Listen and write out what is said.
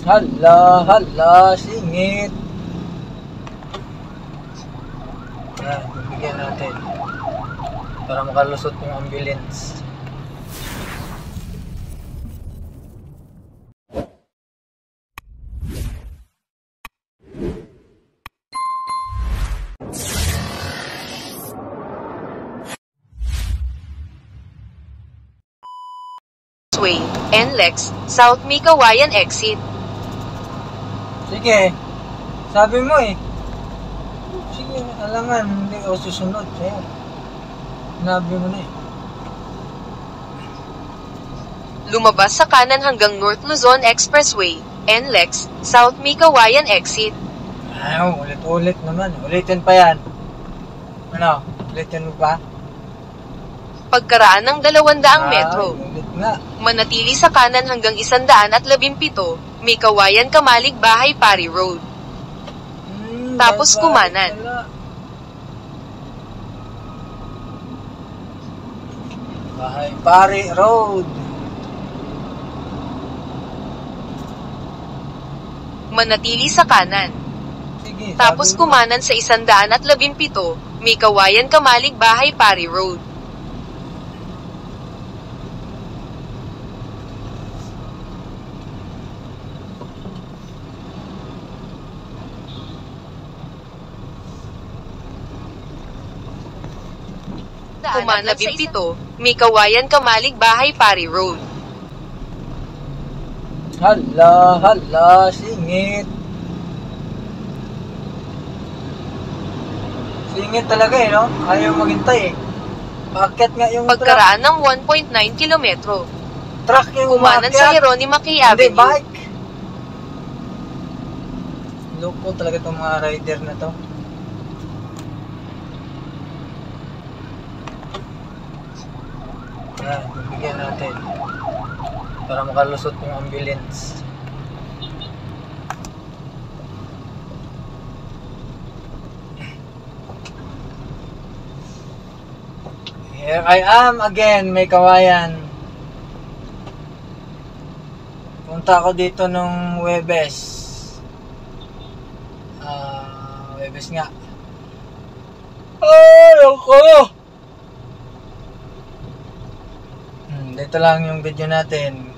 Hala, hala, singit. Yan, bibigyan natin. Para makalusot yung ambulance. Way, NLEX, South Mikawayan exit. Sige, sabi mo eh. Sige, alangan, hindi ako susunod sa'yo. Sinabi mo na eh. Lumabas sa kanan hanggang North Luzon Expressway, NLEX, South Mikawayan exit. Ayaw, ulit-ulit naman. Ulitin pa yan. Ano, ulitin mo pa? Pagkaraan ng 200 metro. Ulit nga. Manatili sa kanan hanggang 117, Mikawayan Kamalig Bahay Pari Road. Tapos kumanan. Bahay Pari Road. Manatili sa kanan. Sige, Tapos kumanan sa 117, Mikawayan Kamalig Bahay Pari Road. Kumanan sa 17, Mikawayan Kamalig Bahay Pari Road. Hala, hala, singit. Singit talaga eh, no? Ayaw maghintay eh. Paakyat nga yung Pagkaraan ng 1.9 kilometro. truck yung Kumanan sa Jeronima K. Hindi, Avenue. bike. Loko talaga itong mga rider na to. Yan, bibigyan natin. Para makalusot yung ambulance. Here I am again, Mikawayan. Punta ako dito nung Huwebes. Huwebes nga. Ay, ako! Dito lang yung video natin.